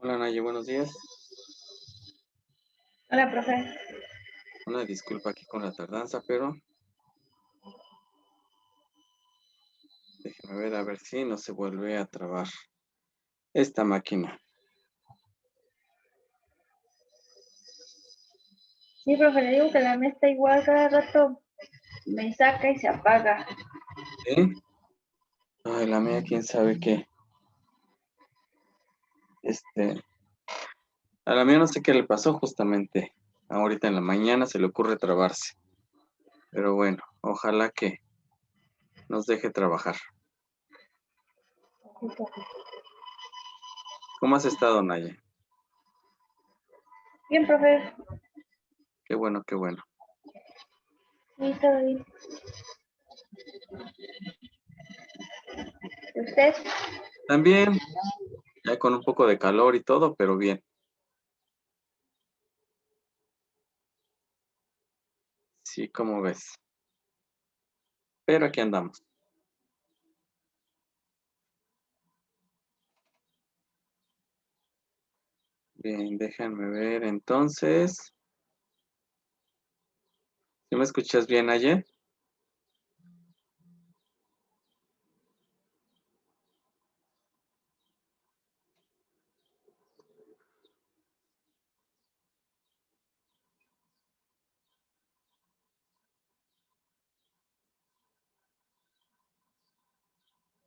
Hola Naye, buenos días. Hola, profe. Una disculpa aquí con la tardanza, pero déjeme ver a ver si no se vuelve a trabar esta máquina. Sí, profe, le digo que la mía está igual, cada rato me saca y se apaga. ¿Sí? Ay, la mía, quién sabe qué. A la mía no sé qué le pasó justamente. Ahorita en la mañana se le ocurre trabarse. Pero bueno, ojalá que nos deje trabajar. ¿Cómo has estado, Naye? Bien, profe. Qué bueno, qué bueno. Sí, todo bien. ¿Y usted? También, ya con un poco de calor y todo, pero bien. Sí, ¿cómo ves? Pero aquí andamos. Bien, déjenme ver entonces. ¿Sí me escuchas bien, Naye?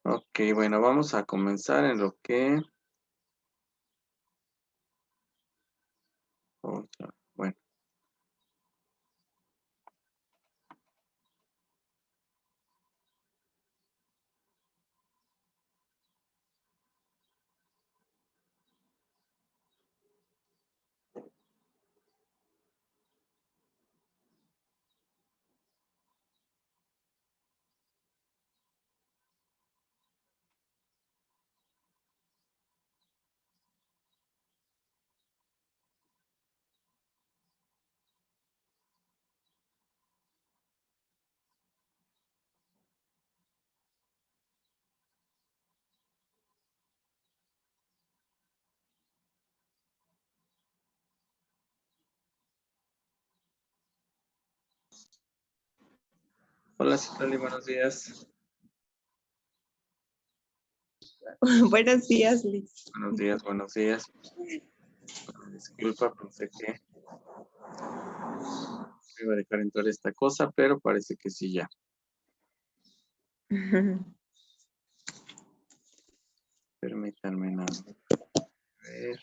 Ok, bueno, vamos a comenzar en lo que... Bueno, hola Citlali, buenos días. Buenos días, Liz. Buenos días, buenos días. Disculpa, pensé que iba a dejar entrar esta cosa, pero parece que sí ya. Permítanme nada más. A ver.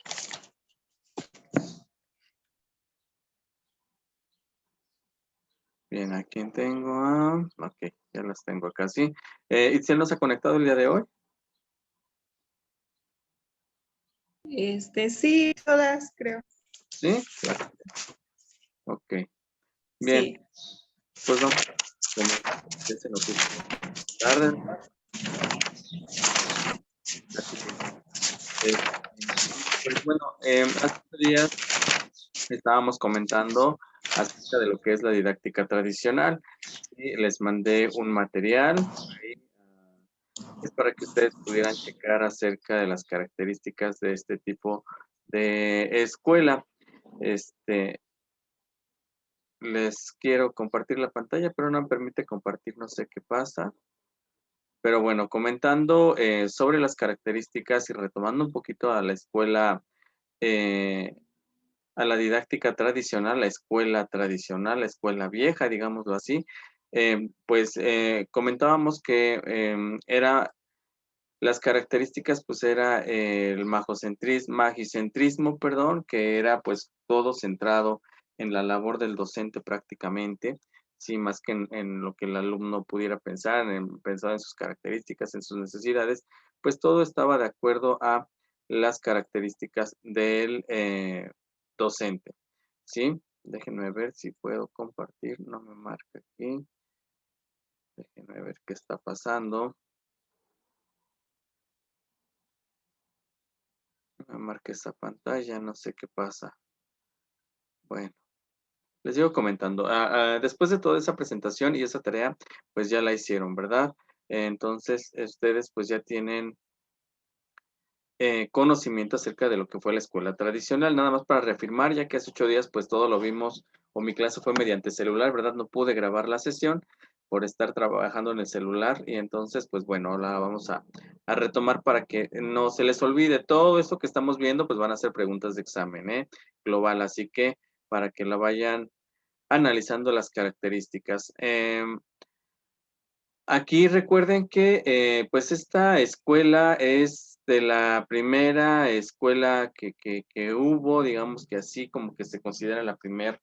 Bien, ¿a quién tengo? Ok, ya las tengo acá, sí. ¿Itzel nos ha conectado el día de hoy? Sí, todas, creo. ¿Sí? Claro. Ok. Bien, Sí. pues vamos. Ya se nos hizo tarde. Así que, pues bueno, hace unos días estábamos comentando acerca de lo que es la didáctica tradicional y les mandé un material ahí, es para que ustedes pudieran checar acerca de las características de este tipo de escuela. Les quiero compartir la pantalla, pero no me permite compartir, no sé qué pasa. Pero bueno, comentando sobre las características y retomando un poquito a la escuela, a la didáctica tradicional, la escuela tradicional, la escuela vieja, digámoslo así, pues comentábamos que las características pues era el magicentrismo, perdón, que era pues todo centrado en la labor del docente prácticamente, sí, más que en lo que el alumno pudiera pensar, pensar en sus características, en sus necesidades, pues todo estaba de acuerdo a las características del docente, ¿sí? Déjenme ver si puedo compartir, no me marca aquí. Déjenme ver qué está pasando. Me marca esa pantalla, no sé qué pasa. Bueno, Les sigo comentando. Después de toda esa presentación y esa tarea, pues ya la hicieron, ¿verdad? Entonces, ustedes pues ya tienen conocimiento acerca de lo que fue la escuela tradicional. Nada más para reafirmar, ya que hace 8 días pues todo lo vimos, o mi clase fue mediante celular, ¿verdad? No pude grabar la sesión por estar trabajando en el celular y entonces pues bueno, la vamos a retomar para que no se les olvide. Todo esto que estamos viendo pues van a ser preguntas de examen, global, así que para que la vayan analizando las características. Aquí recuerden que pues esta escuela es de la primera escuela que hubo, digamos que así como que se considera la primer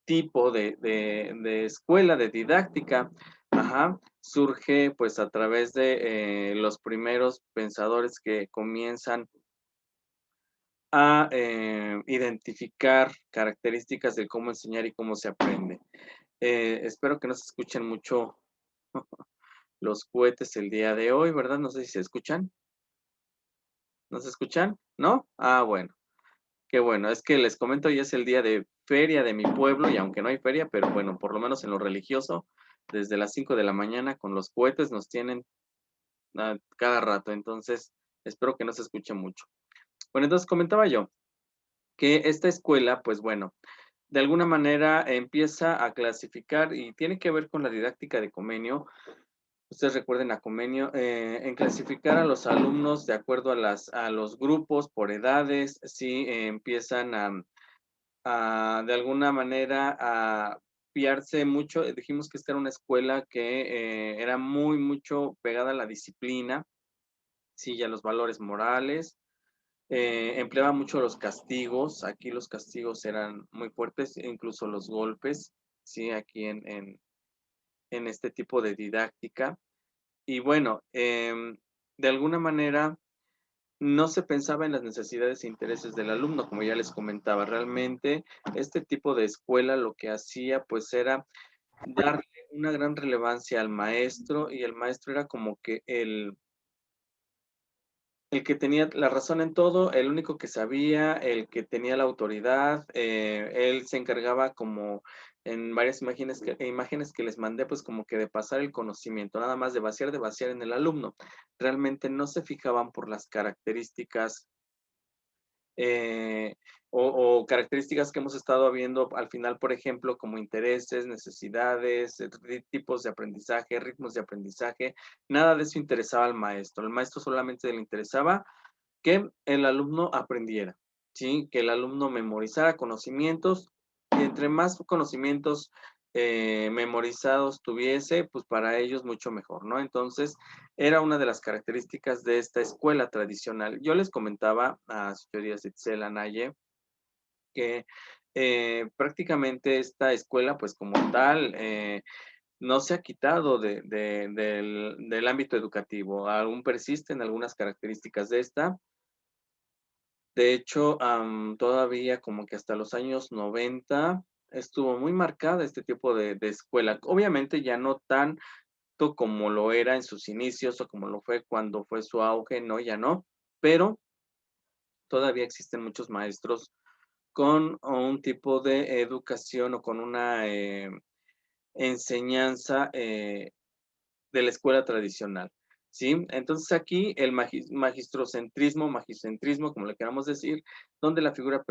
tipo de escuela, de didáctica. Ajá, surge pues a través de los primeros pensadores que comienzan a identificar características de cómo enseñar y cómo se aprende. Espero que no se escuchen mucho los cohetes el día de hoy, ¿verdad? No sé si se escuchan. ¿No se escuchan? ¿No? Ah, bueno. Qué bueno. Es que les comento, hoy es el día de feria de mi pueblo y aunque no hay feria, pero bueno, por lo menos en lo religioso, desde las 5 de la mañana con los cohetes nos tienen cada rato. Entonces, espero que no se escuche mucho. Bueno, entonces comentaba yo que esta escuela, pues bueno, de alguna manera empieza a clasificar y tiene que ver con la didáctica de Comenio. Ustedes recuerden a Comenio, en clasificar a los alumnos de acuerdo a los grupos por edades, sí, empiezan de alguna manera a fiarse mucho. Dijimos que esta era una escuela que era mucho pegada a la disciplina, sí, y a los valores morales. Empleaba mucho los castigos. Aquí los castigos eran muy fuertes, incluso los golpes, sí, aquí en este tipo de didáctica. Y bueno, de alguna manera no se pensaba en las necesidades e intereses del alumno, como ya les comentaba. Realmente este tipo de escuela lo que hacía pues era darle una gran relevancia al maestro y el maestro era como que el que tenía la razón en todo, el único que sabía, el que tenía la autoridad. Él se encargaba como en varias imágenes que les mandé, pues como que de pasar el conocimiento, nada más de vaciar en el alumno. Realmente no se fijaban por las características eh, o características que hemos estado viendo al final, por ejemplo, como intereses, necesidades, tipos de aprendizaje, ritmos de aprendizaje. Nada de eso interesaba al maestro. El maestro solamente le interesaba que el alumno aprendiera, ¿sí? Que el alumno memorizara conocimientos y entre más conocimientos memorizados tuviese, pues para ellos mucho mejor, ¿no? Entonces, era una de las características de esta escuela tradicional. Yo les comentaba a señorías Itzel Anaye que prácticamente esta escuela, pues como tal, no se ha quitado del ámbito educativo. Aún persisten algunas características de esta. De hecho, todavía como que hasta los años 90 estuvo muy marcada este tipo de escuela. Obviamente ya no tanto como lo era en sus inicios o como lo fue cuando fue su auge, no, ya no, pero todavía existen muchos maestros con un tipo de educación o con una enseñanza de la escuela tradicional, ¿sí? Entonces aquí el magicentrismo, como le queramos decir, donde la figura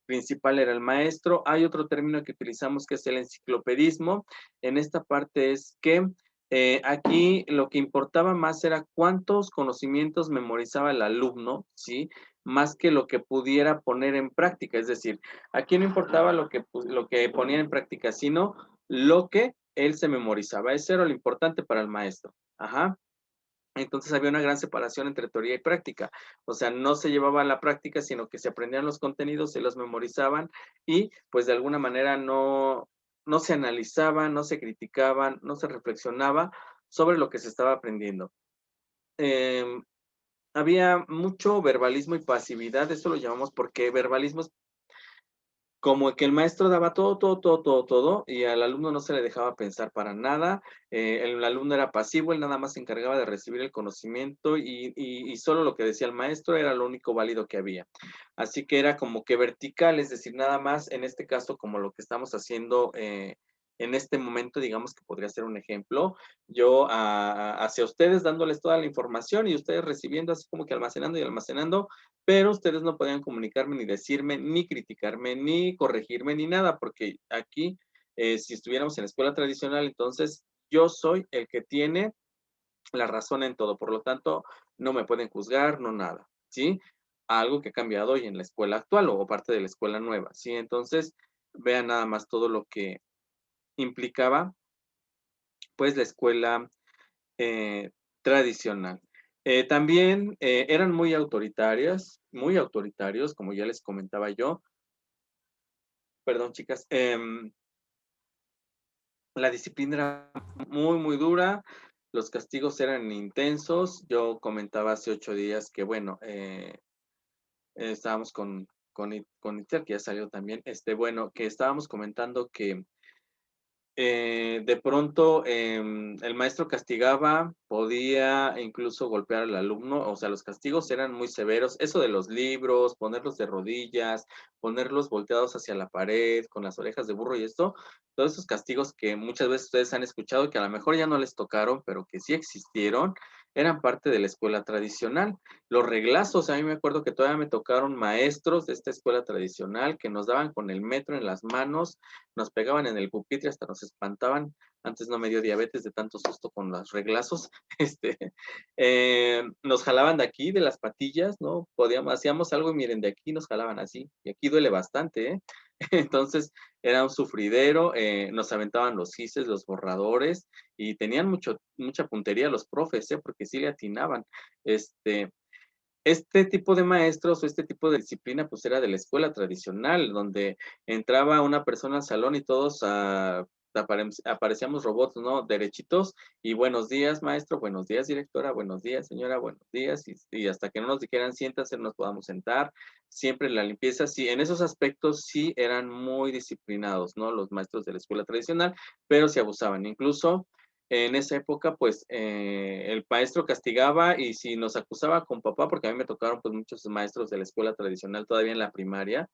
principal era el maestro. Hay otro término que utilizamos que es el enciclopedismo. En esta parte es que aquí lo que importaba más era cuántos conocimientos memorizaba el alumno, ¿sí? Más que lo que pudiera poner en práctica. Es decir, aquí no importaba lo que ponía en práctica, sino lo que él se memorizaba. Eso era lo importante para el maestro. Ajá. Entonces había una gran separación entre teoría y práctica. O sea, no se llevaba a la práctica, sino que se aprendían los contenidos, se los memorizaban y pues de alguna manera no se analizaban, no se criticaban, no se reflexionaba sobre lo que se estaba aprendiendo. Había mucho verbalismo y pasividad. Esto lo llamamos porque verbalismo es como que el maestro daba todo, todo, todo, todo, todo, y al alumno no se le dejaba pensar para nada. El alumno era pasivo, él nada más se encargaba de recibir el conocimiento y solo lo que decía el maestro era lo único válido que había. Así que era como que vertical, es decir, nada más en este caso como lo que estamos haciendo en este momento, digamos que podría ser un ejemplo, yo hacia ustedes dándoles toda la información y ustedes recibiendo así como que almacenando y almacenando, pero ustedes no podían comunicarme, ni decirme, ni criticarme, ni corregirme, ni nada, porque aquí, si estuviéramos en la escuela tradicional, entonces yo soy el que tiene la razón en todo, por lo tanto, no me pueden juzgar, no nada, ¿sí? Algo que ha cambiado hoy en la escuela actual o parte de la escuela nueva, ¿sí? Entonces, vean nada más todo lo que implicaba, pues, la escuela eh, tradicional. También eran muy autoritarias, muy autoritarios, como ya les comentaba yo. Perdón, chicas. La disciplina era muy, muy dura. Los castigos eran intensos. Yo comentaba hace 8 días que, bueno, estábamos con Itzel, que ya salió también. Bueno, que estábamos comentando que de pronto el maestro castigaba, podía incluso golpear al alumno, o sea, los castigos eran muy severos. Eso de los libros, ponerlos de rodillas, ponerlos volteados hacia la pared, con las orejas de burro y esto, todos esos castigos que muchas veces ustedes han escuchado, que a lo mejor ya no les tocaron, pero que sí existieron, eran parte de la escuela tradicional. Los reglazos, a mí me acuerdo que todavía me tocaron maestros de esta escuela tradicional que nos daban con el metro en las manos, nos pegaban en el pupitre, hasta nos espantaban. Antes no me dio diabetes de tanto susto con los reglazos. Nos jalaban de aquí, de las patillas, ¿no? Hacíamos algo y miren, de aquí nos jalaban así. Y aquí duele bastante, ¿eh? Entonces era un sufridero, nos aventaban los gises, los borradores, y tenían mucha puntería los profes, ¿eh? Porque sí le atinaban. Este tipo de maestros o este tipo de disciplina, pues era de la escuela tradicional, donde entraba una persona al salón y todos aparecíamos robots, ¿no? Derechitos y buenos días, maestro, buenos días, directora, buenos días, señora, buenos días, y hasta que no nos dijeran siéntase, nos podamos sentar. Siempre la limpieza, sí, en esos aspectos sí eran muy disciplinados, ¿no? Los maestros de la escuela tradicional, pero se abusaban. Incluso en esa época, pues, el maestro castigaba y si nos acusaba con papá, porque a mí me tocaron, pues, muchos maestros de la escuela tradicional todavía en la primaria,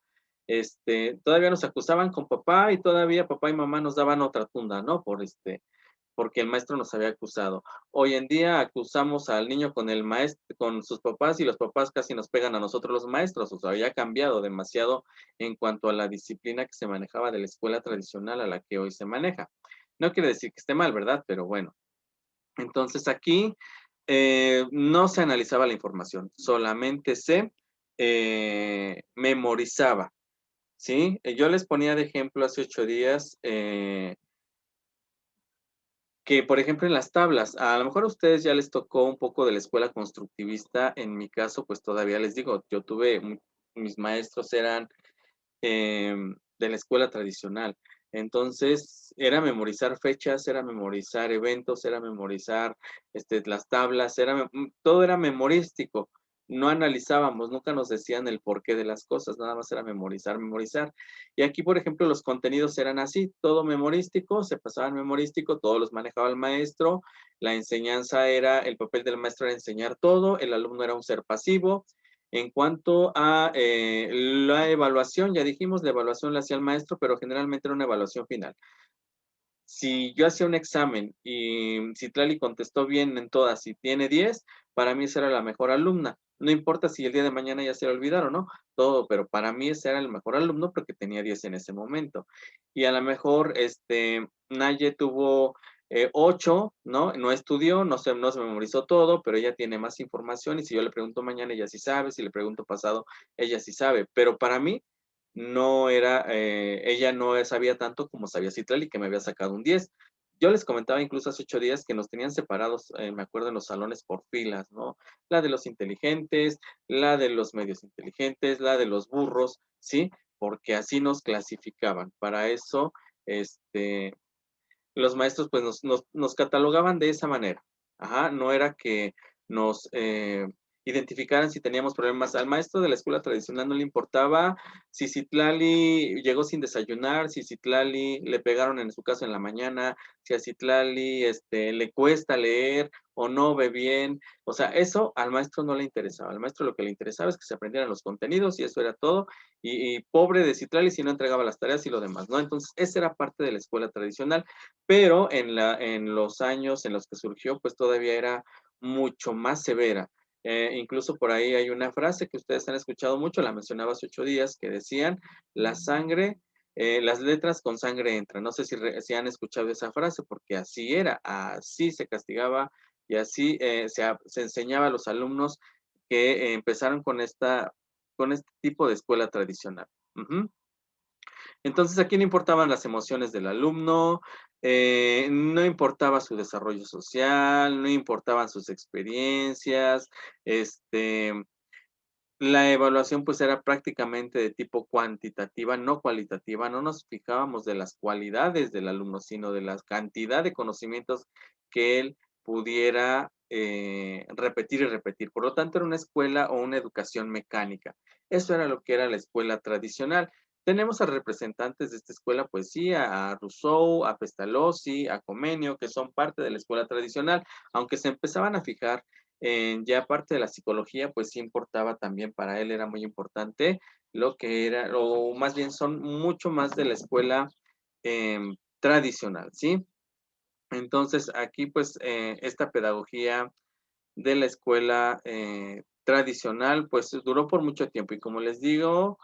todavía nos acusaban con papá y todavía papá y mamá nos daban otra tunda, ¿no? Porque el maestro nos había acusado. Hoy en día acusamos al niño con el maestro, con sus papás y los papás casi nos pegan a nosotros los maestros, o sea, había cambiado demasiado en cuanto a la disciplina que se manejaba de la escuela tradicional a la que hoy se maneja. No quiere decir que esté mal, ¿verdad? Pero bueno. Entonces aquí no se analizaba la información, solamente se memorizaba, ¿sí? Yo les ponía de ejemplo hace 8 días que, por ejemplo, en las tablas, a lo mejor a ustedes ya les tocó un poco de la escuela constructivista, en mi caso, pues todavía les digo, mis maestros eran de la escuela tradicional. Entonces, era memorizar fechas, era memorizar eventos, era memorizar las tablas, todo era memorístico. No analizábamos, nunca nos decían el porqué de las cosas, nada más era memorizar, memorizar. Y aquí, por ejemplo, los contenidos eran así, todo memorístico, se pasaban memorístico, todos los manejaba el maestro, la enseñanza el papel del maestro era enseñar todo, el alumno era un ser pasivo, en cuanto a la evaluación, ya dijimos, la evaluación la hacía el maestro, pero generalmente era una evaluación final. Si yo hacía un examen y Citlali contestó bien en todas y tiene 10, para mí esa era la mejor alumna. No importa si el día de mañana ya se le olvidaron, ¿no? Todo, pero para mí ese era el mejor alumno porque tenía 10 en ese momento. Y a lo mejor, Naye tuvo 8, ¿no? No estudió, no se memorizó todo, pero ella tiene más información y si yo le pregunto mañana, ella sí sabe, si le pregunto pasado, ella sí sabe. Pero para mí, ella no sabía tanto como sabía Citlali, que me había sacado un 10. Yo les comentaba incluso hace 8 días que nos tenían separados, me acuerdo, en los salones por filas, ¿no? La de los inteligentes, la de los medios inteligentes, la de los burros, ¿sí? Porque así nos clasificaban. Para eso, los maestros pues nos catalogaban de esa manera. Ajá, no era que nos identificaran si teníamos problemas. Al maestro de la escuela tradicional no le importaba si Citlali llegó sin desayunar, si Citlali le pegaron en su caso en la mañana, si a Citlali le cuesta leer o no ve bien. O sea, eso al maestro no le interesaba. Al maestro lo que le interesaba es que se aprendieran los contenidos y eso era todo. Y pobre de Citlali si no entregaba las tareas y lo demás, ¿no? Entonces, esa era parte de la escuela tradicional, pero en los años en los que surgió, pues todavía era mucho más severa. Incluso por ahí hay una frase que ustedes han escuchado mucho, la mencionaba hace 8 días, que decían, la sangre, las letras con sangre entran. No sé si han escuchado esa frase, porque así era, así se castigaba y así se enseñaba a los alumnos que empezaron con este tipo de escuela tradicional. Ujú. Entonces, aquí no importaban las emociones del alumno, no importaba su desarrollo social, no importaban sus experiencias, la evaluación pues era prácticamente de tipo cuantitativa, no cualitativa, no nos fijábamos de las cualidades del alumno, sino de la cantidad de conocimientos que él pudiera repetir y repetir. Por lo tanto, era una escuela o una educación mecánica. Eso era lo que era la escuela tradicional. Tenemos a representantes de esta escuela, pues sí, a Rousseau, a Pestalozzi, a Comenio, que son parte de la escuela tradicional, aunque se empezaban a fijar ya parte de la psicología, pues sí importaba también, para él era muy importante lo que era, o más bien son mucho más de la escuela tradicional, ¿sí? Entonces, aquí pues esta pedagogía de la escuela tradicional, pues duró por mucho tiempo y como les digo,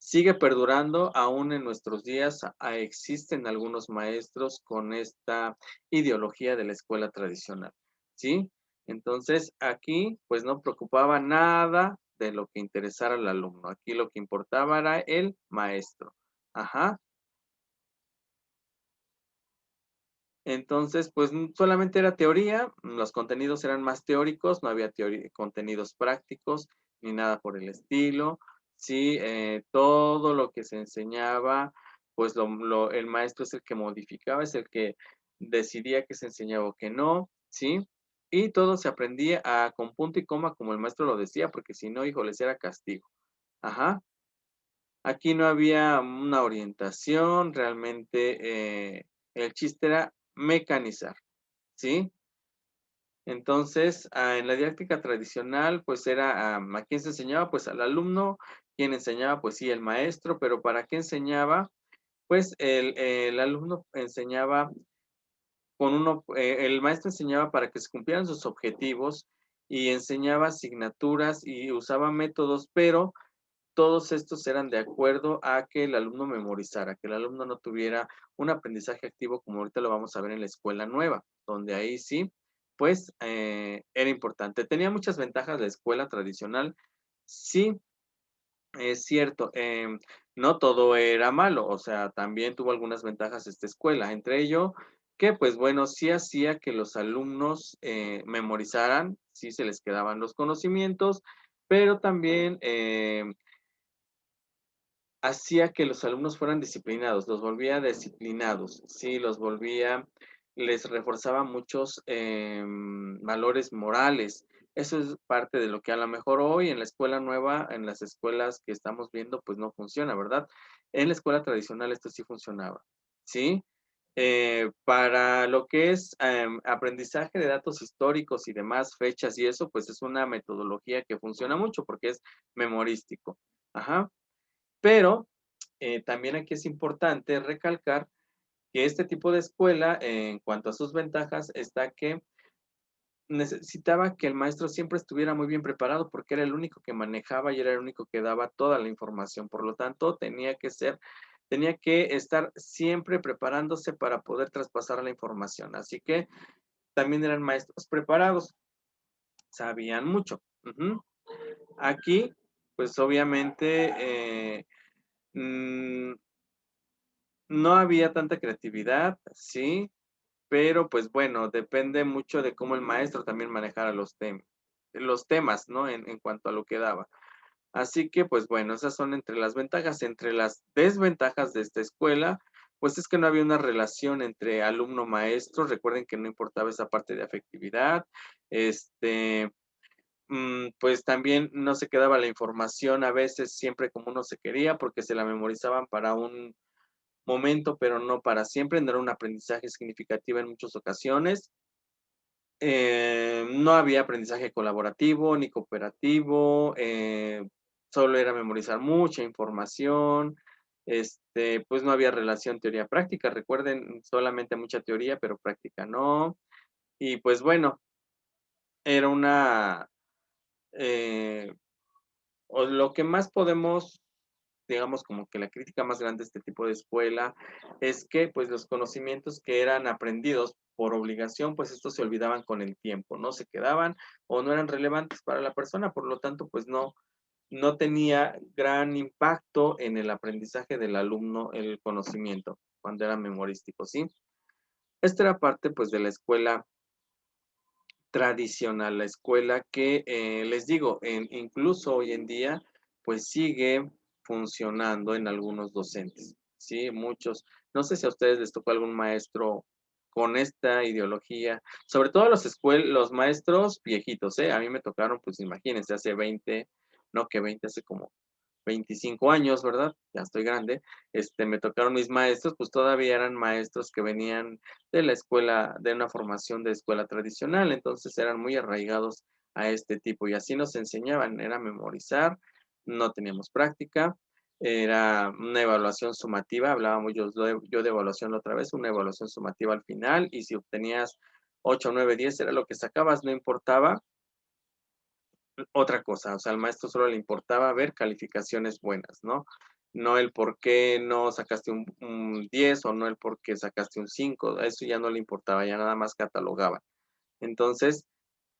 sigue perdurando aún en nuestros días. Existen algunos maestros con esta ideología de la escuela tradicional, ¿sí? Entonces, aquí, pues no preocupaba nada de lo que interesara al alumno. Aquí lo que importaba era el maestro. Ajá. Entonces, pues solamente era teoría, los contenidos eran más teóricos, no había contenidos prácticos ni nada por el estilo. Sí, todo lo que se enseñaba, pues el maestro es el que modificaba, es el que decidía que se enseñaba o que no, ¿sí? Y todo se aprendía con punto y coma, como el maestro lo decía, porque si no, híjoles, era castigo. Ajá. Aquí no había una orientación, realmente el chiste era mecanizar, ¿sí? Entonces, en la didáctica tradicional, pues era, ¿a quién se enseñaba? Pues al alumno. ¿Quién enseñaba? Pues sí, el maestro, pero ¿para qué enseñaba? Pues el alumno enseñaba el maestro enseñaba para que se cumplieran sus objetivos y enseñaba asignaturas y usaba métodos, pero todos estos eran de acuerdo a que el alumno memorizara, que el alumno no tuviera un aprendizaje activo como ahorita lo vamos a ver en la escuela nueva, donde ahí sí, pues era importante. Tenía muchas ventajas la escuela tradicional, sí, es cierto, no todo era malo, o sea, también tuvo algunas ventajas esta escuela, entre ello que pues bueno, sí hacía que los alumnos memorizaran, sí se les quedaban los conocimientos, pero también hacía que los alumnos fueran disciplinados, los volvía disciplinados, sí, les reforzaba muchos valores morales. Eso es parte de lo que a lo mejor hoy en la escuela nueva, en las escuelas que estamos viendo, pues no funciona, ¿verdad? En la escuela tradicional esto sí funcionaba, ¿sí? Para lo que es aprendizaje de datos históricos y demás, fechas y eso, pues es una metodología que funciona mucho porque es memorístico. Ajá. Pero también aquí es importante recalcar que este tipo de escuela, en cuanto a sus ventajas, está que necesitaba que el maestro siempre estuviera muy bien preparado porque era el único que manejaba y era el único que daba toda la información. Por lo tanto, tenía que estar siempre preparándose para poder traspasar la información. Así que también eran maestros preparados, sabían mucho. Ujú. Aquí, pues obviamente, mm, no había tanta creatividad, sí, pero pues bueno, depende mucho de cómo el maestro también manejara los temas, ¿no? En cuanto a lo que daba. Así que pues bueno, esas son entre las ventajas. Entre las desventajas de esta escuela, pues es que no había una relación entre alumno-maestro. Recuerden que no importaba esa parte de afectividad. Este, pues también no se quedaba la información a veces siempre como uno se quería, porque se la memorizaban para un momento, pero no para siempre, no era un aprendizaje significativo en muchas ocasiones. No había aprendizaje colaborativo ni cooperativo, solo era memorizar mucha información, pues no había relación teoría-práctica, recuerden, solamente mucha teoría, pero práctica no. Y pues bueno, era o lo que más podemos, digamos, como que la crítica más grande de este tipo de escuela es que pues los conocimientos que eran aprendidos por obligación, pues estos se olvidaban con el tiempo, no se quedaban o no eran relevantes para la persona, por lo tanto, pues no tenía gran impacto en el aprendizaje del alumno el conocimiento cuando era memorístico, ¿sí? Esta era parte pues de la escuela tradicional, la escuela que les digo, incluso hoy en día, pues sigue funcionando en algunos docentes, ¿sí? Muchos, no sé si a ustedes les tocó algún maestro con esta ideología, sobre todo los maestros viejitos, ¿eh? A mí me tocaron, pues imagínense, hace 20, no que 20, hace como 25 años, ¿verdad? Ya estoy grande. Me tocaron mis maestros, pues todavía eran maestros que venían de la escuela, de una formación de escuela tradicional, entonces eran muy arraigados a este tipo y así nos enseñaban, era memorizar, no teníamos práctica, era una evaluación sumativa, hablábamos yo de evaluación la otra vez, una evaluación sumativa al final y si obtenías 8, 9, 10 era lo que sacabas, no importaba otra cosa, o sea, al maestro solo le importaba ver calificaciones buenas, ¿no? No el por qué no sacaste un 10 o no el por qué sacaste un 5, eso ya no le importaba, ya nada más catalogaba. Entonces,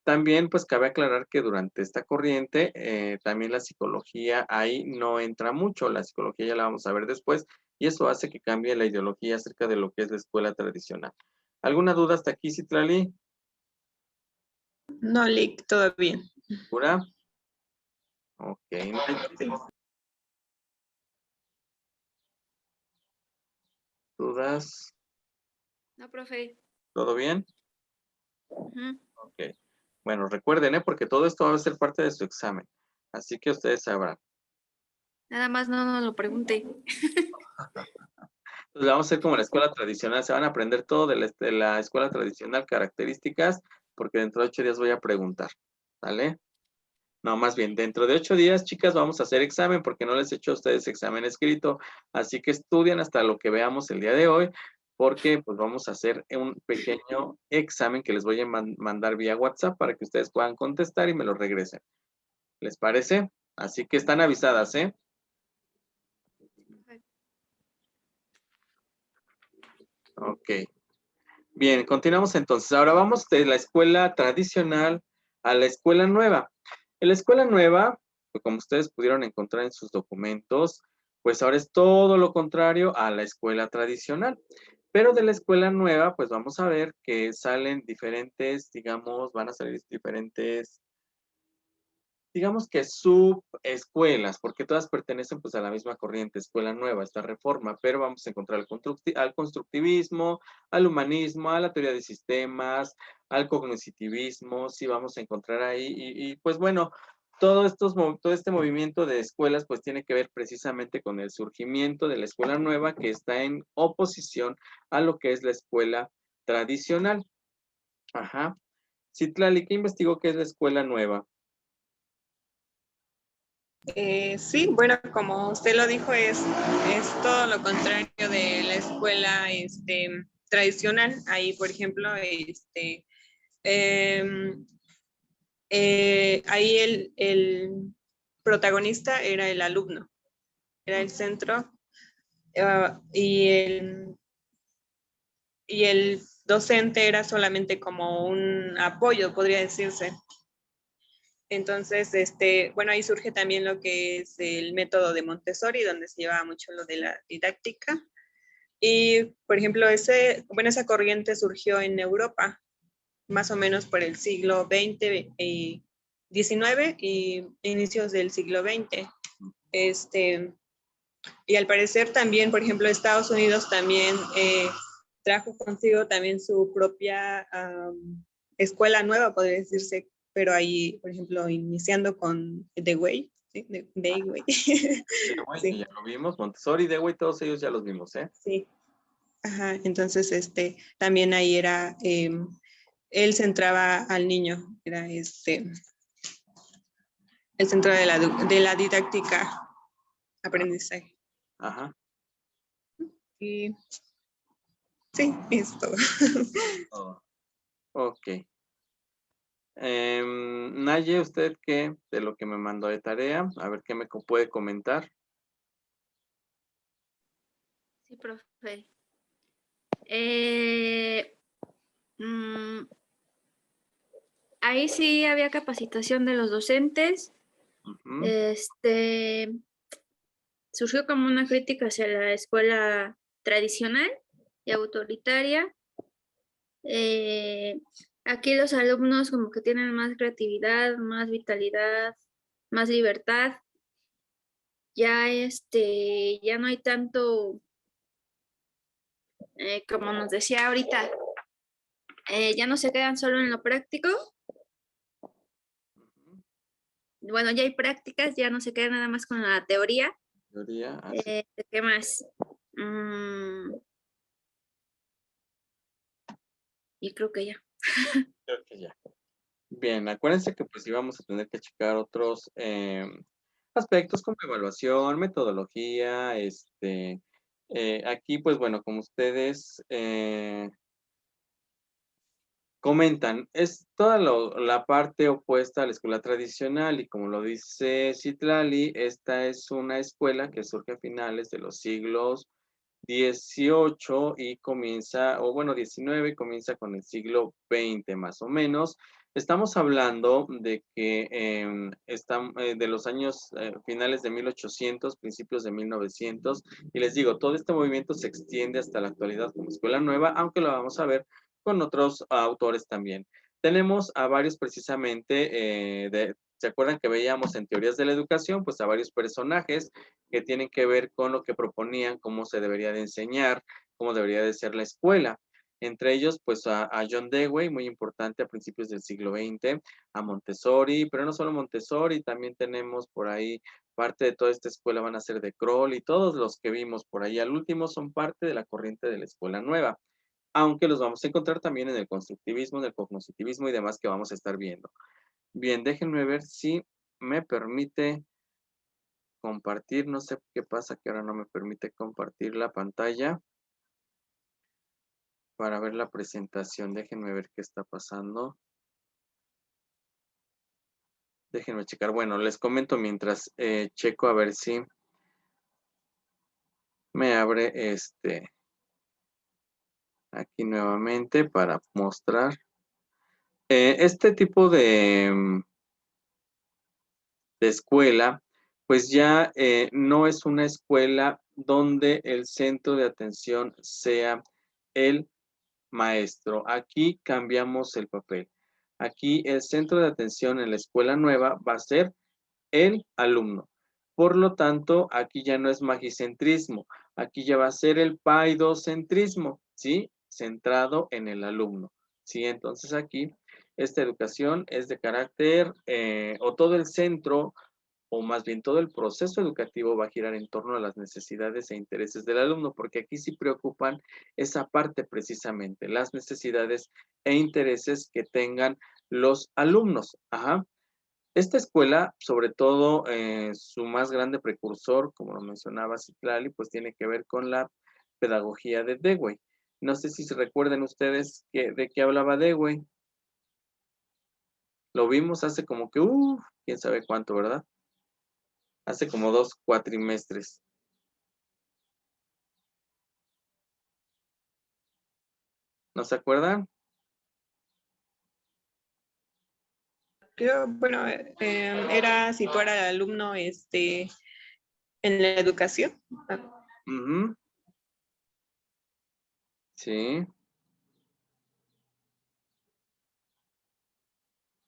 también pues cabe aclarar que durante esta corriente también la psicología ahí no entra mucho, la psicología ya la vamos a ver después y eso hace que cambie la ideología acerca de lo que es la escuela tradicional. ¿Alguna duda hasta aquí, Citlali? No, Lick, todo bien. ¿Pura? Ok, no hay dudas. No, profe. ¿Todo bien? Ujú. Ok. Bueno, recuerden, porque todo esto va a ser parte de su examen. Así que ustedes sabrán. Nada más no lo pregunte. Entonces vamos a hacer como la escuela tradicional. Se van a aprender todo de la escuela tradicional, características, porque dentro de 8 días voy a preguntar. ¿Vale? No, más bien, dentro de 8 días, chicas, vamos a hacer examen porque no les he hecho a ustedes examen escrito. Así que estudian hasta lo que veamos el día de hoy, porque pues vamos a hacer un pequeño examen que les voy a mandar vía WhatsApp para que ustedes puedan contestar y me lo regresen. ¿Les parece? Así que están avisadas, ¿eh? Ok. Bien, continuamos entonces. Ahora vamos de la escuela tradicional a la escuela nueva. En la escuela nueva, pues como ustedes pudieron encontrar en sus documentos, pues ahora es todo lo contrario a la escuela tradicional. Pero de la escuela nueva, pues vamos a ver que salen diferentes, digamos, van a salir diferentes, digamos que subescuelas, porque todas pertenecen pues a la misma corriente, escuela nueva, esta reforma, pero vamos a encontrar al constructivismo, al humanismo, a la teoría de sistemas, al cognitivismo, sí vamos a encontrar ahí, y pues bueno, todo este movimiento de escuelas pues tiene que ver precisamente con el surgimiento de la escuela nueva que está en oposición a lo que es la escuela tradicional. Ajá. Citlali, ¿qué investigó que es la escuela nueva? Sí, bueno, como usted lo dijo, es todo lo contrario de la escuela tradicional. Ahí, por ejemplo, ahí el protagonista era el alumno, era el centro, y el docente era solamente como un apoyo, podría decirse. Entonces, bueno, ahí surge también lo que es el método de Montessori, donde se lleva mucho lo de la didáctica. Y, por ejemplo, esa corriente surgió en Europa, más o menos por el siglo XX y XIX y inicios del siglo XX. Y al parecer también, por ejemplo, Estados Unidos también trajo consigo también su propia escuela nueva, podría decirse, pero ahí, por ejemplo, iniciando con Dewey, ¿sí? Dewey. Dewey, Sí. que ya lo vimos, Montessori, Dewey, todos ellos ya los vimos, ¿eh? Sí. Ajá, entonces también ahí era, él centraba al niño, era el centro de la didáctica, aprendizaje. Ajá. Y sí, es todo. Oh, ok. Naye, ¿usted qué de lo que me mandó de tarea? A ver qué me puede comentar. Sí, profe. Mm, ahí sí había capacitación de los docentes. Ujú, Surgió como una crítica hacia la escuela tradicional y autoritaria. Aquí los alumnos como que tienen más creatividad, más vitalidad, más libertad. Ya ya no hay tanto, como nos decía ahorita, ya no se quedan solo en lo práctico. ujú. Bueno, ya hay prácticas, ya no se quedan nada más con la teoría. Teoría, así. ¿Qué más? Mm, y creo que ya. Creo que ya. Bien, acuérdense que pues íbamos a tener que checar otros aspectos como evaluación, metodología, aquí pues bueno, como ustedes comentan, es toda la parte opuesta a la escuela tradicional y como lo dice Citlali, esta es una escuela que surge a finales de los siglos 18 y comienza, o bueno, 19 y comienza con el siglo 20 más o menos. Estamos hablando de que están de los años finales de 1800, principios de 1900, y les digo, todo este movimiento se extiende hasta la actualidad como escuela nueva, aunque lo vamos a ver con otros autores también. Tenemos a varios precisamente, ¿se acuerdan que veíamos en teorías de la educación? Pues a varios personajes que tienen que ver con lo que proponían, cómo se debería de enseñar, cómo debería de ser la escuela. Entre ellos, pues a John Dewey, muy importante a principios del siglo XX, a Montessori, pero no solo Montessori, también tenemos por ahí parte de toda esta escuela van a ser de Kroll y todos los que vimos por ahí al último son parte de la corriente de la escuela nueva, aunque los vamos a encontrar también en el constructivismo, en el cognitivismo y demás que vamos a estar viendo. Bien, déjenme ver si me permite compartir, no sé qué pasa que ahora no me permite compartir la pantalla para ver la presentación. Déjenme ver qué está pasando. Déjenme checar. Bueno, les comento mientras checo a ver si me abre aquí nuevamente para mostrar. Este tipo de escuela, pues ya no es una escuela donde el centro de atención sea el maestro. Aquí cambiamos el papel. Aquí el centro de atención en la escuela nueva va a ser el alumno. Por lo tanto, aquí ya no es magicentrismo, aquí ya va a ser el paidocentrismo, ¿sí? Centrado en el alumno, ¿sí? Entonces aquí esta educación es de carácter, o todo el centro o más bien todo el proceso educativo va a girar en torno a las necesidades e intereses del alumno, porque aquí sí preocupan esa parte precisamente, las necesidades e intereses que tengan los alumnos. Ajá. Esta escuela, sobre todo, su más grande precursor, como lo mencionaba Citlali, pues tiene que ver con la pedagogía de Dewey. No sé si se recuerdan ustedes de qué hablaba Dewey. Lo vimos hace como que, quién sabe cuánto, ¿verdad? Hace como 2 cuatrimestres. ¿No se acuerdan? Creo, bueno, era situar al alumno en la educación. Ujú. Sí.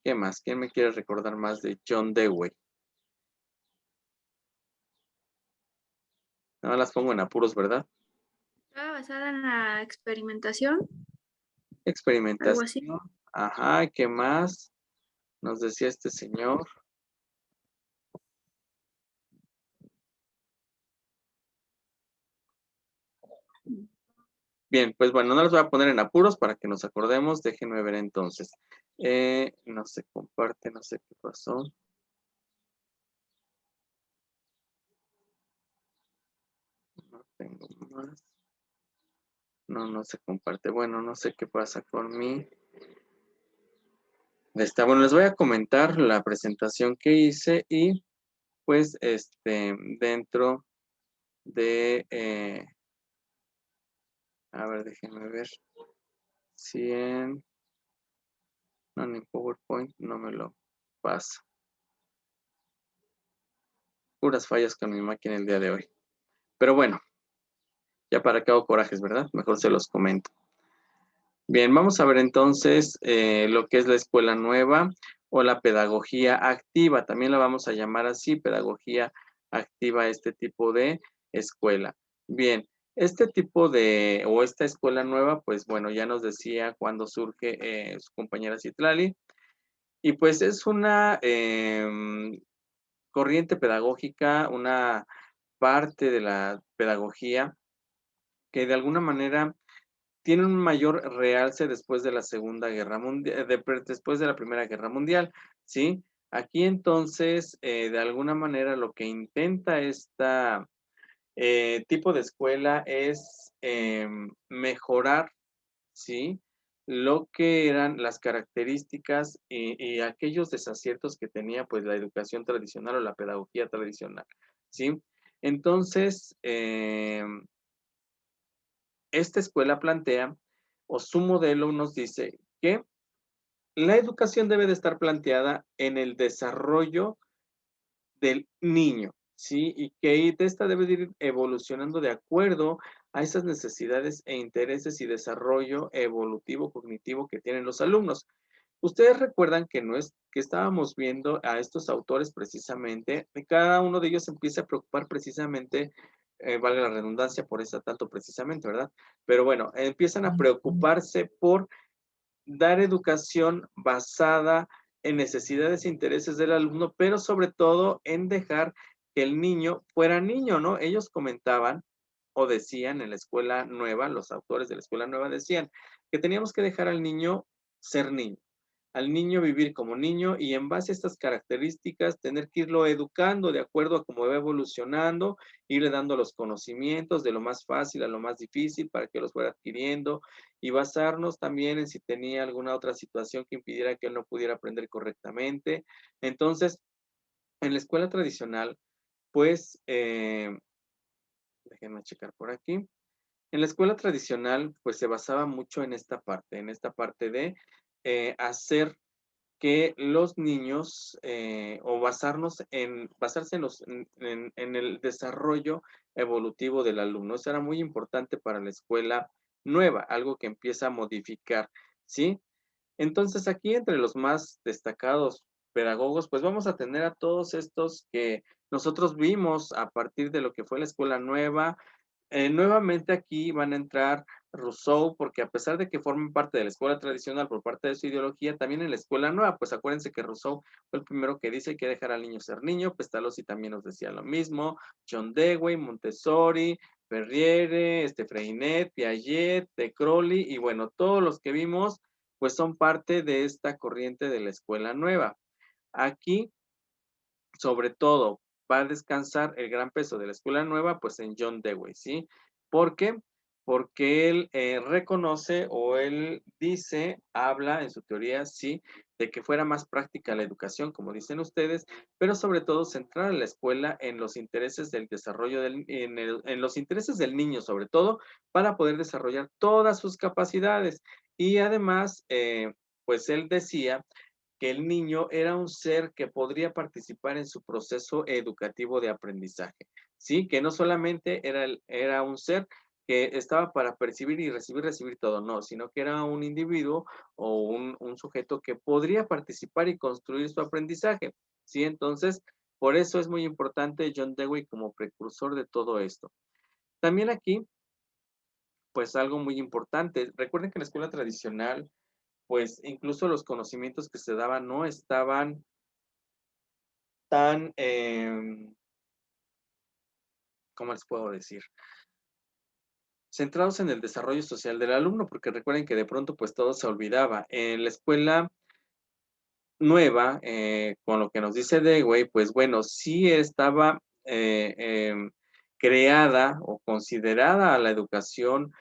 ¿Qué más? ¿Quién me quiere recordar más de John Dewey? No las pongo en apuros, ¿verdad? Estaba basada en la experimentación, algo así. Experimentación. Ajá, ¿qué más? Nos decía este señor. Bien, pues bueno, no los voy a poner en apuros para que nos acordemos. Déjenme ver entonces. No se comparte, no sé qué pasó. No tengo más. No se comparte. Bueno, no sé qué pasa con mí. Bueno, les voy a comentar la presentación que hice y pues dentro de, a ver, déjenme ver si en PowerPoint no me lo pasa. Puras fallas con mi máquina el día de hoy. Pero bueno, ya para qué hago corajes, ¿verdad? Mejor se los comento. Bien, vamos a ver entonces lo que es la escuela nueva o la pedagogía activa. También la vamos a llamar así, pedagogía activa, este tipo de escuela. Bien, este tipo de, o esta escuela nueva, pues bueno, ya nos decía cuando surge su compañera Citlali. Y pues es una corriente pedagógica, una parte de la pedagogía que de alguna manera tiene un mayor realce después de la Segunda Guerra Mundial, después de la Primera Guerra Mundial, ¿sí? Aquí entonces, de alguna manera, lo que intenta esta tipo de escuela es mejorar, ¿sí? Lo que eran las características y aquellos desaciertos que tenía pues la educación tradicional o la pedagogía tradicional, ¿sí? Entonces, esta escuela plantea, o su modelo nos dice que la educación debe de estar planteada en el desarrollo del niño, ¿sí? Y que esta debe de ir evolucionando de acuerdo a esas necesidades e intereses y desarrollo evolutivo cognitivo que tienen los alumnos. Ustedes recuerdan que no es que estábamos viendo a estos autores precisamente, y cada uno de ellos empieza a preocupar precisamente, valga la redundancia por esa tanto precisamente, ¿verdad? Pero bueno, empiezan a preocuparse por dar educación basada en necesidades e intereses del alumno, pero sobre todo en dejar que el niño fuera niño, ¿no? Ellos comentaban o decían en la escuela nueva, los autores de la escuela nueva decían que teníamos que dejar al niño ser niño, al niño vivir como niño y en base a estas características tener que irlo educando de acuerdo a cómo va evolucionando, irle dando los conocimientos de lo más fácil a lo más difícil para que los fuera adquiriendo y basarnos también en si tenía alguna otra situación que impidiera que él no pudiera aprender correctamente. Entonces, en la escuela tradicional, pues, déjenme checar por aquí. En la escuela tradicional, pues se basaba mucho en esta parte de hacer que los niños, o basarse en el desarrollo evolutivo del alumno. Eso era muy importante para la escuela nueva, algo que empieza a modificar, ¿sí? Entonces, aquí entre los más destacados pedagogos, pues vamos a tener a todos estos que nosotros vimos a partir de lo que fue la escuela nueva. Nuevamente aquí van a entrar Rousseau, porque a pesar de que formen parte de la escuela tradicional por parte de su ideología, también en la escuela nueva, pues acuérdense que Rousseau fue el primero que dice que dejar al niño ser niño, Pestalozzi también nos decía lo mismo, John Dewey, Montessori, Ferriere, Freinet, Piaget, de Crowley, y bueno, todos los que vimos, pues son parte de esta corriente de la escuela nueva. Aquí, sobre todo, va a descansar el gran peso de la escuela nueva, pues en John Dewey, ¿sí? ¿Por qué? Porque él reconoce o él dice, habla en su teoría, sí, de que fuera más práctica la educación, como dicen ustedes, pero sobre todo centrar a la escuela en los intereses del desarrollo, en los intereses del niño, sobre todo, para poder desarrollar todas sus capacidades. Y además, pues él decía que el niño era un ser que podría participar en su proceso educativo de aprendizaje, ¿sí? Que no solamente era un ser que estaba para percibir y recibir todo, no, sino que era un individuo o un sujeto que podría participar y construir su aprendizaje, ¿sí? Entonces, por eso es muy importante John Dewey como precursor de todo esto. También aquí, pues algo muy importante, recuerden que en la escuela tradicional, pues incluso los conocimientos que se daban no estaban tan, ¿cómo les puedo decir? Centrados en el desarrollo social del alumno, porque recuerden que de pronto pues todo se olvidaba. En la escuela nueva, con lo que nos dice Dewey, pues bueno, sí estaba creada o considerada a la educación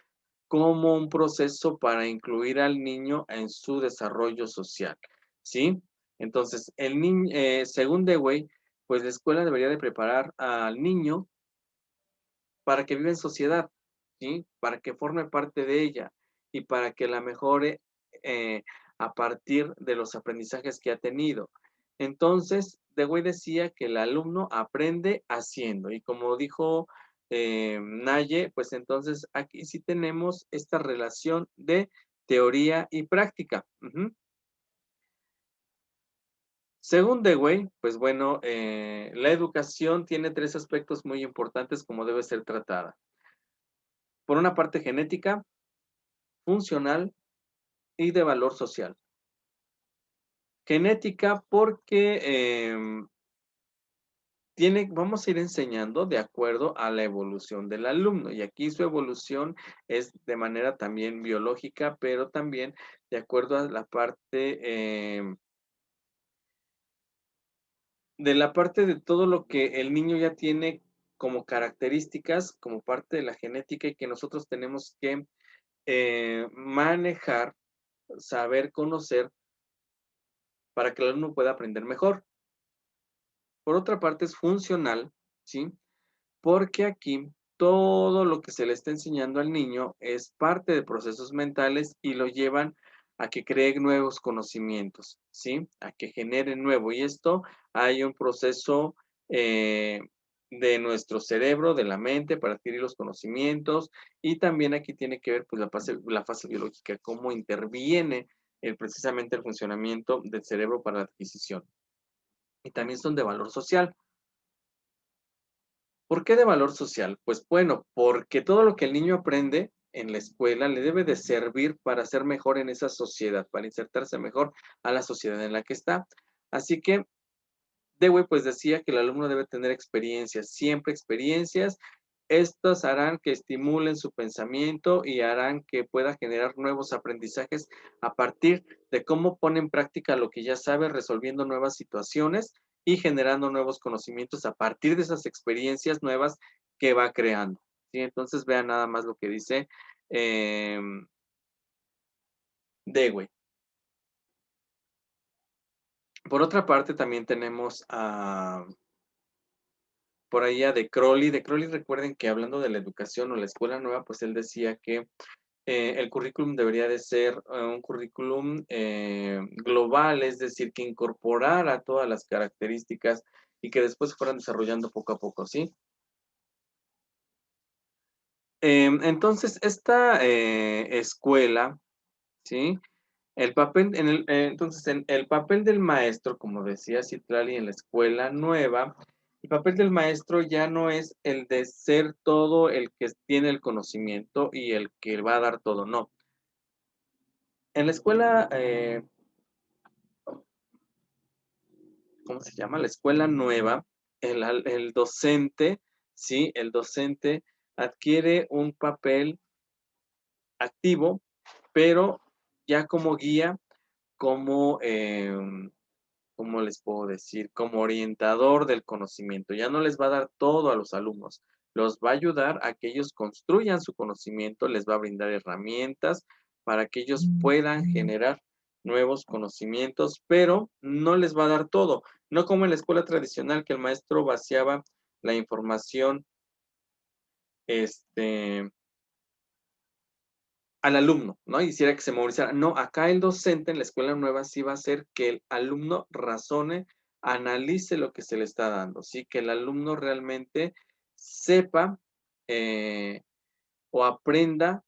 como un proceso para incluir al niño en su desarrollo social, ¿sí? Entonces, el niño, según Dewey, pues la escuela debería de preparar al niño para que viva en sociedad, ¿sí? Para que forme parte de ella y para que la mejore a partir de los aprendizajes que ha tenido. Entonces, Dewey decía que el alumno aprende haciendo y como dijo Naye, pues entonces aquí sí tenemos esta relación de teoría y práctica. Ujú. Según Dewey, pues bueno, la educación tiene 3 aspectos muy importantes como debe ser tratada. Por una parte genética, funcional y de valor social. Genética porque vamos a ir enseñando de acuerdo a la evolución del alumno y aquí su evolución es de manera también biológica, pero también de acuerdo a la parte de todo lo que el niño ya tiene como características, como parte de la genética y que nosotros tenemos que manejar, saber conocer para que el alumno pueda aprender mejor. Por otra parte es funcional, ¿sí? Porque aquí todo lo que se le está enseñando al niño es parte de procesos mentales y lo llevan a que cree nuevos conocimientos, ¿sí? A que genere nuevo. Y esto hay un proceso de nuestro cerebro, de la mente, para adquirir los conocimientos. Y también aquí tiene que ver pues, la fase biológica, cómo interviene precisamente el funcionamiento del cerebro para la adquisición. Y también son de valor social. ¿Por qué de valor social? Pues bueno, porque todo lo que el niño aprende en la escuela le debe de servir para ser mejor en esa sociedad, para insertarse mejor a la sociedad en la que está. Así que Dewey pues decía que el alumno debe tener experiencias, siempre experiencias. Estas harán que estimulen su pensamiento y harán que pueda generar nuevos aprendizajes a partir de cómo pone en práctica lo que ya sabe, resolviendo nuevas situaciones y generando nuevos conocimientos a partir de esas experiencias nuevas que va creando. ¿Sí? Entonces vean nada más lo que dice Dewey. Por otra parte, también tenemos por ahí a De Crowley. De Crowley, recuerden que hablando de la educación o la escuela nueva, pues él decía que el currículum debería de ser un currículum global, es decir, que incorporara todas las características y que después fueran desarrollando poco a poco, ¿sí? Entonces, esta escuela, ¿sí? Entonces, el papel del maestro, como decía Citlali en la escuela nueva, el papel del maestro ya no es el de ser todo el que tiene el conocimiento y el que va a dar todo, no. En la escuela, ¿cómo se llama? La escuela nueva, el docente, ¿sí? El docente adquiere un papel activo, pero ya como guía, como, ¿cómo les puedo decir? Como orientador del conocimiento. Ya no les va a dar todo a los alumnos, los va a ayudar a que ellos construyan su conocimiento, les va a brindar herramientas para que ellos puedan generar nuevos conocimientos, pero no les va a dar todo. No como en la escuela tradicional que el maestro vaciaba la información, al alumno, ¿no? Hiciera que se memorizara. No, acá el docente en la escuela nueva sí va a hacer que el alumno razone, analice lo que se le está dando, ¿sí? Que el alumno realmente sepa o aprenda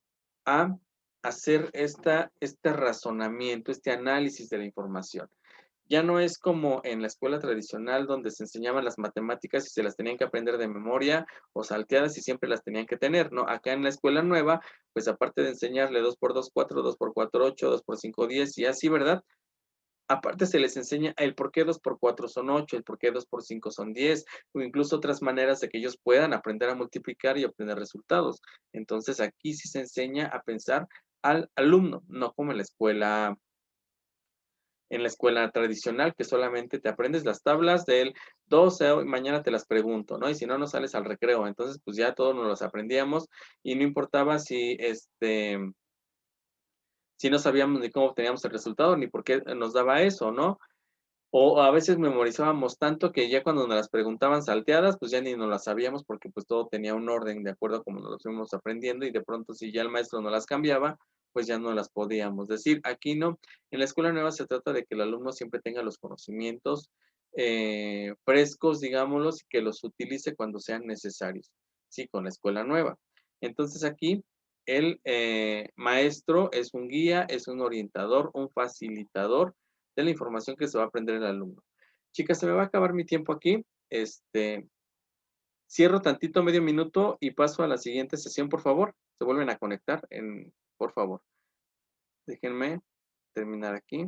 a hacer este razonamiento, este análisis de la información. Ya no es como en la escuela tradicional donde se enseñaban las matemáticas y se las tenían que aprender de memoria o salteadas y siempre las tenían que tener, ¿no? Acá en la escuela nueva, pues aparte de enseñarle 2 por 2 4, 2 por 4 8, 2 por 5 10 y así, ¿verdad? Aparte se les enseña el por qué 2 por 4 son 8, el por qué 2 por 5 son 10, o incluso otras maneras de que ellos puedan aprender a multiplicar y obtener resultados. Entonces, aquí sí se enseña a pensar al alumno, no como en la escuela tradicional, que solamente te aprendes las tablas del 12, hoy, mañana te las pregunto, ¿no? Y si no, no sales al recreo. Entonces, pues ya todos nos las aprendíamos y no importaba si no sabíamos ni cómo obteníamos el resultado, ni por qué nos daba eso, ¿no? O a veces memorizábamos tanto que ya cuando nos las preguntaban salteadas, pues ya ni nos las sabíamos porque pues todo tenía un orden de acuerdo a como nos lo fuimos aprendiendo y de pronto si ya el maestro no las cambiaba, pues ya no las podíamos decir. Aquí no, en la escuela nueva se trata de que el alumno siempre tenga los conocimientos frescos, digámoslos, y que los utilice cuando sean necesarios, sí, con la escuela nueva. Entonces aquí el maestro es un guía, es un orientador, un facilitador de la información que se va a aprender el alumno. Chicas, se me va a acabar mi tiempo aquí. Cierro tantito medio minuto y paso a la siguiente sesión, por favor. Se vuelven a conectar, por favor. Déjenme terminar aquí.